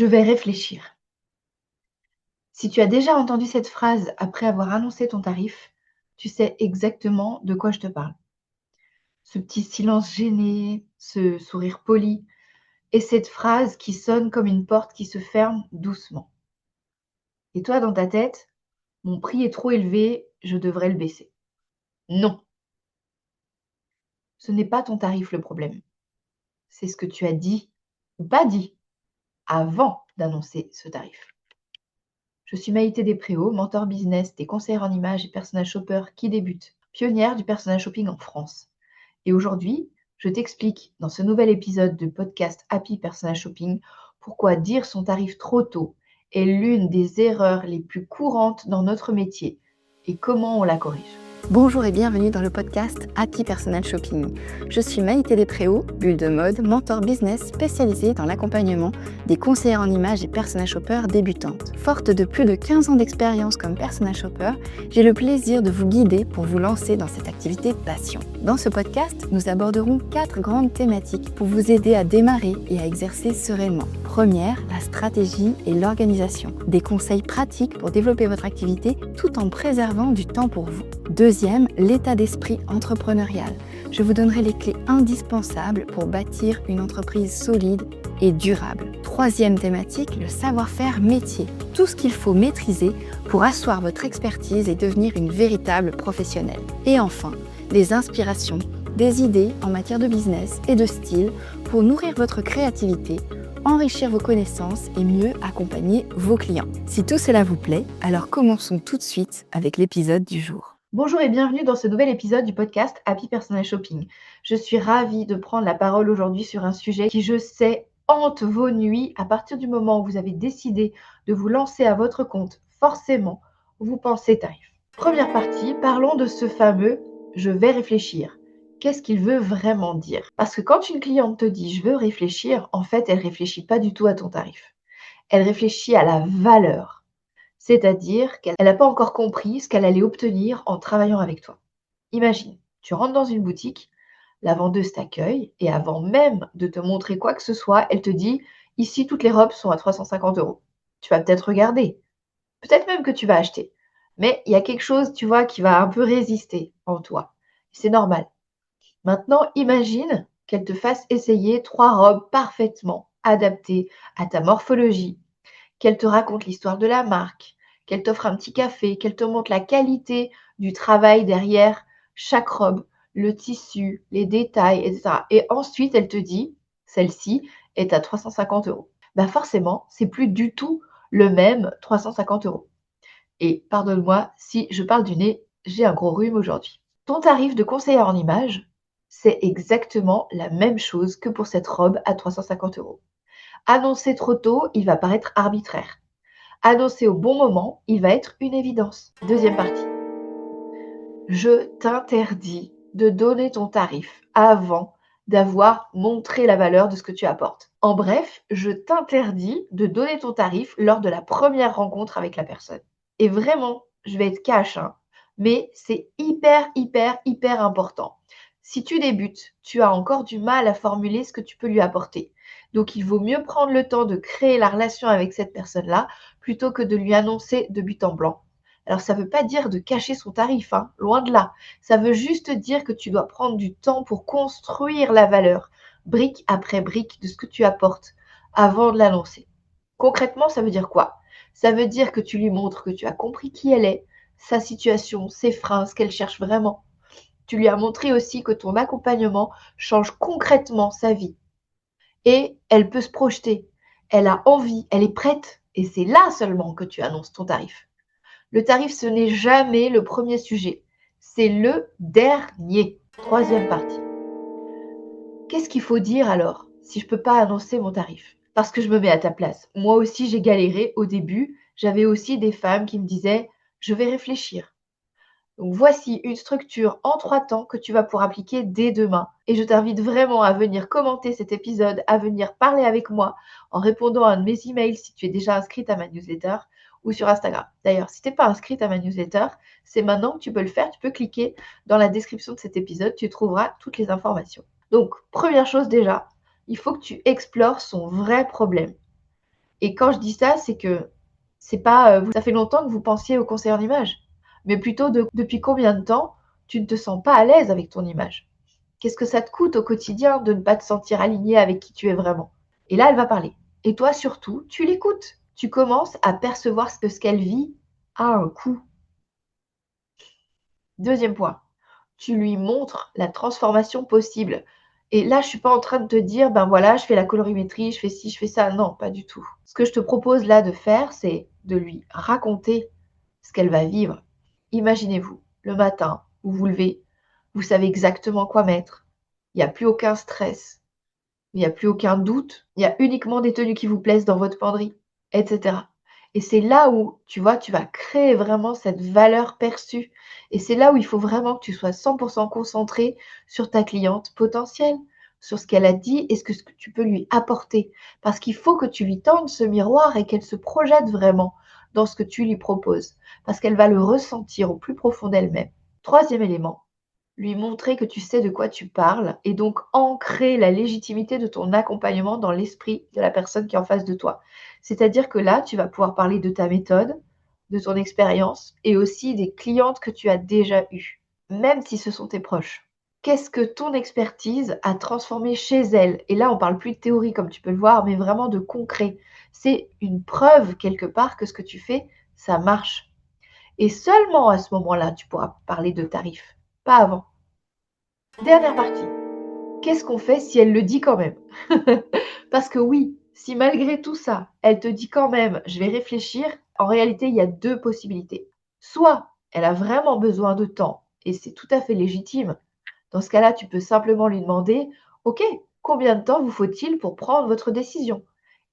Je vais réfléchir. Si tu as déjà entendu cette phrase après avoir annoncé ton tarif, tu sais exactement de quoi je te parle. Ce petit silence gêné, ce sourire poli et cette phrase qui sonne comme une porte qui se ferme doucement. Et toi, dans ta tête, mon prix est trop élevé, je devrais le baisser. Non, ce n'est pas ton tarif le problème. C'est ce que tu as dit ou pas dit avant d'annoncer ce tarif. Je suis Maïté Despréaux, mentor business des conseillères en images et personal shopper qui débutent, pionnière du personal shopping en France. Et aujourd'hui, je t'explique dans ce nouvel épisode de podcast Happy Personal Shopping pourquoi dire son tarif trop tôt est l'une des erreurs les plus courantes dans notre métier et comment on la corrige. Bonjour et bienvenue dans le podcast Happy Personal Shopping. Je suis Maïté Despréaux, bulle de mode, mentor business spécialisée dans l'accompagnement des conseillères en images et personal shoppers débutantes. Forte de plus de 15 ans d'expérience comme personal shopper, j'ai le plaisir de vous guider pour vous lancer dans cette activité passion. Dans ce podcast, nous aborderons 4 grandes thématiques pour vous aider à démarrer et à exercer sereinement. Première, la stratégie et l'organisation. Des conseils pratiques pour développer votre activité tout en préservant du temps pour vous. Deuxième, l'état d'esprit entrepreneurial. Je vous donnerai les clés indispensables pour bâtir une entreprise solide et durable. Troisième thématique, le savoir-faire métier. Tout ce qu'il faut maîtriser pour asseoir votre expertise et devenir une véritable professionnelle. Et enfin, des inspirations, des idées en matière de business et de style pour nourrir votre créativité, enrichir vos connaissances et mieux accompagner vos clients. Si tout cela vous plaît, alors commençons tout de suite avec l'épisode du jour. Bonjour et bienvenue dans ce nouvel épisode du podcast Happy Personal Shopping. Je suis ravie de prendre la parole aujourd'hui sur un sujet qui, je sais, hante vos nuits. À partir du moment où vous avez décidé de vous lancer à votre compte, forcément, vous pensez tarif. Première partie, parlons de ce fameux « je vais réfléchir ». Qu'est-ce qu'il veut vraiment dire? Parce que quand une cliente te dit « je veux réfléchir », en fait, elle ne réfléchit pas du tout à ton tarif. Elle réfléchit à la valeur. C'est-à-dire qu'elle n'a pas encore compris ce qu'elle allait obtenir en travaillant avec toi. Imagine, tu rentres dans une boutique, la vendeuse t'accueille et avant même de te montrer quoi que ce soit, elle te dit « ici, toutes les robes sont à 350 €. Tu vas peut-être regarder, peut-être même que tu vas acheter. Mais il y a quelque chose, tu vois, qui va un peu résister en toi. C'est normal. Maintenant, imagine qu'elle te fasse essayer 3 robes parfaitement adaptées à ta morphologie, qu'elle te raconte l'histoire de la marque, qu'elle t'offre un petit café, qu'elle te montre la qualité du travail derrière chaque robe, le tissu, les détails, etc. Et ensuite, elle te dit, celle-ci est à 350 €. Ben forcément, c'est plus du tout le même 350 €. Et pardonne-moi, si je parle du nez, j'ai un gros rhume aujourd'hui. Ton tarif de conseillère en images, c'est exactement la même chose que pour cette robe à 350 €. Annoncé trop tôt, il va paraître arbitraire. Annoncé au bon moment, il va être une évidence. Deuxième partie. Je t'interdis de donner ton tarif avant d'avoir montré la valeur de ce que tu apportes. En bref, je t'interdis de donner ton tarif lors de la première rencontre avec la personne. Et vraiment, je vais être cash, hein, mais c'est hyper important. Si tu débutes, tu as encore du mal à formuler ce que tu peux lui apporter. Donc, il vaut mieux prendre le temps de créer la relation avec cette personne-là plutôt que de lui annoncer de but en blanc. Alors, ça ne veut pas dire de cacher son tarif, hein, loin de là. Ça veut juste dire que tu dois prendre du temps pour construire la valeur, brique après brique, de ce que tu apportes avant de l'annoncer. Concrètement, ça veut dire quoi? Ça veut dire que tu lui montres que tu as compris qui elle est, sa situation, ses freins, ce qu'elle cherche vraiment. Tu lui as montré aussi que ton accompagnement change concrètement sa vie. Et elle peut se projeter. Elle a envie, elle est prête. Et c'est là seulement que tu annonces ton tarif. Le tarif, ce n'est jamais le premier sujet. C'est le dernier. Troisième partie. Qu'est-ce qu'il faut dire alors si je ne peux pas annoncer mon tarif? Parce que je me mets à ta place. Moi aussi, j'ai galéré au début. J'avais aussi des femmes qui me disaient « je vais réfléchir ». Donc voici une structure en 3 temps que tu vas pouvoir appliquer dès demain. Et je t'invite vraiment à venir commenter cet épisode, à venir parler avec moi en répondant à un de mes emails si tu es déjà inscrite à ma newsletter ou sur Instagram. D'ailleurs, si tu n'es pas inscrite à ma newsletter, c'est maintenant que tu peux le faire. Tu peux cliquer dans la description de cet épisode, tu trouveras toutes les informations. Donc, première chose déjà, il faut que tu explores son vrai problème. Et quand je dis ça, c'est que c'est pas, ça fait longtemps que vous pensiez au conseiller en image, mais plutôt depuis combien de temps tu ne te sens pas à l'aise avec ton image? Qu'est-ce que ça te coûte au quotidien de ne pas te sentir aligné avec qui tu es vraiment? Et là, elle va parler. Et toi, surtout, tu l'écoutes. Tu commences à percevoir ce qu'elle vit a un coût. Deuxième point, tu lui montres la transformation possible. Et là, je suis pas en train de te dire, ben voilà, je fais la colorimétrie, je fais ci, je fais ça. Non, pas du tout. Ce que je te propose là de faire, c'est de lui raconter ce qu'elle va vivre. Imaginez-vous, le matin, vous vous levez, vous savez exactement quoi mettre. Il n'y a plus aucun stress, il n'y a plus aucun doute, il y a uniquement des tenues qui vous plaisent dans votre penderie, etc. Et c'est là où, tu vois, tu vas créer vraiment cette valeur perçue. Et c'est là où il faut vraiment que tu sois 100% concentré sur ta cliente potentielle, sur ce qu'elle a dit et ce que tu peux lui apporter. Parce qu'il faut que tu lui tendes ce miroir et qu'elle se projette vraiment dans ce que tu lui proposes. Parce qu'elle va le ressentir au plus profond d'elle-même. Troisième élément, lui montrer que tu sais de quoi tu parles et donc ancrer la légitimité de ton accompagnement dans l'esprit de la personne qui est en face de toi. C'est-à-dire que là, tu vas pouvoir parler de ta méthode, de ton expérience et aussi des clientes que tu as déjà eues, même si ce sont tes proches. Qu'est-ce que ton expertise a transformé chez elle? Et là, on parle plus de théorie comme tu peux le voir, mais vraiment de concret. C'est une preuve quelque part que ce que tu fais, ça marche. Et seulement à ce moment-là, tu pourras parler de tarifs, pas avant. Dernière partie. Qu'est-ce qu'on fait si elle le dit quand même? Parce que oui, si malgré tout ça, elle te dit quand même: «Je vais réfléchir», en réalité, il y a 2 possibilités. Soit elle a vraiment besoin de temps et c'est tout à fait légitime. Dans ce cas-là, tu peux simplement lui demander: «OK, combien de temps vous faut-il pour prendre votre décision?»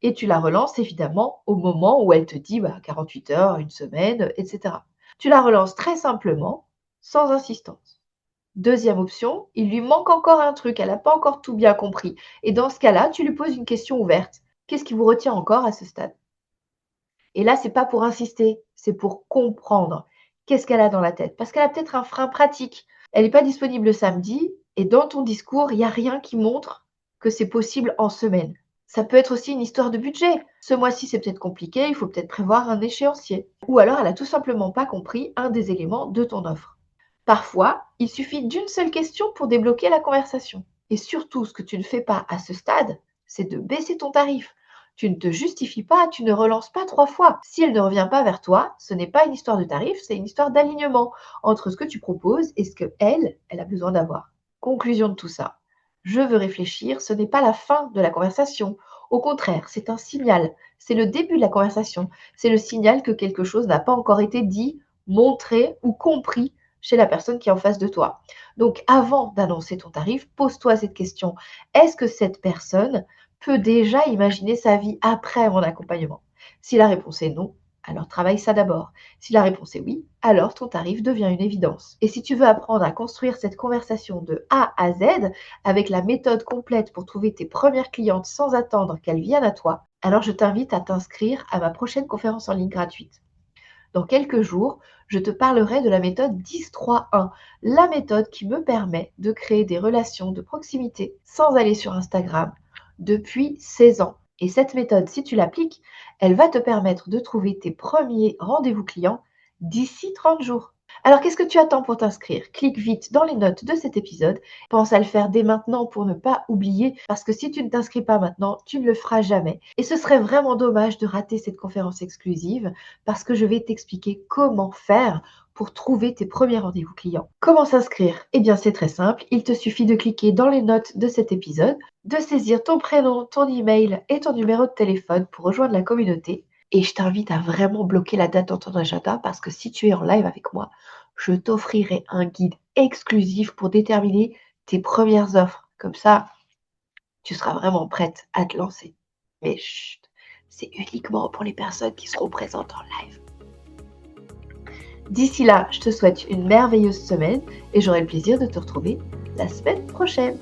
Et tu la relances évidemment au moment où elle te dit, 48 heures, 1 semaine, etc. Tu la relances très simplement, sans insistance. Deuxième option, il lui manque encore un truc, elle n'a pas encore tout bien compris. Et dans ce cas-là, tu lui poses une question ouverte. Qu'est-ce qui vous retient encore à ce stade? Et là, c'est pas pour insister, c'est pour comprendre. Qu'est-ce qu'elle a dans la tête? Parce qu'elle a peut-être un frein pratique. Elle n'est pas disponible le samedi et dans ton discours, il n'y a rien qui montre que c'est possible en semaine. Ça peut être aussi une histoire de budget. Ce mois-ci, c'est peut-être compliqué, il faut peut-être prévoir un échéancier. Ou alors, elle a tout simplement pas compris un des éléments de ton offre. Parfois, il suffit d'une seule question pour débloquer la conversation. Et surtout, ce que tu ne fais pas à ce stade, c'est de baisser ton tarif. Tu ne te justifies pas, tu ne relances pas 3 fois. Si elle ne revient pas vers toi, ce n'est pas une histoire de tarif, c'est une histoire d'alignement entre ce que tu proposes et ce qu'elle a besoin d'avoir. Conclusion de tout ça. Je veux réfléchir, ce n'est pas la fin de la conversation. Au contraire, c'est un signal. C'est le début de la conversation. C'est le signal que quelque chose n'a pas encore été dit, montré ou compris chez la personne qui est en face de toi. Donc, avant d'annoncer ton tarif, pose-toi cette question. Est-ce que cette personne peut déjà imaginer sa vie après mon accompagnement? Si la réponse est non, alors travaille ça d'abord. Si la réponse est oui, alors ton tarif devient une évidence. Et si tu veux apprendre à construire cette conversation de A à Z avec la méthode complète pour trouver tes premières clientes sans attendre qu'elles viennent à toi, alors je t'invite à t'inscrire à ma prochaine conférence en ligne gratuite. Dans quelques jours, je te parlerai de la méthode 10-3-1, la méthode qui me permet de créer des relations de proximité sans aller sur Instagram depuis 16 ans. Et cette méthode, si tu l'appliques, elle va te permettre de trouver tes premiers rendez-vous clients d'ici 30 jours. Alors, qu'est-ce que tu attends pour t'inscrire? Clique vite dans les notes de cet épisode. Pense à le faire dès maintenant pour ne pas oublier, parce que si tu ne t'inscris pas maintenant, tu ne le feras jamais. Et ce serait vraiment dommage de rater cette conférence exclusive, parce que je vais t'expliquer comment faire pour trouver tes premiers rendez-vous clients. Comment s'inscrire? Eh bien, c'est très simple. Il te suffit de cliquer dans les notes de cet épisode, de saisir ton prénom, ton email et ton numéro de téléphone pour rejoindre la communauté. Et je t'invite à vraiment bloquer la date dans ton agenda parce que si tu es en live avec moi, je t'offrirai un guide exclusif pour déterminer tes premières offres. Comme ça, tu seras vraiment prête à te lancer. Mais chut, c'est uniquement pour les personnes qui seront présentes en live. D'ici là, je te souhaite une merveilleuse semaine et j'aurai le plaisir de te retrouver la semaine prochaine.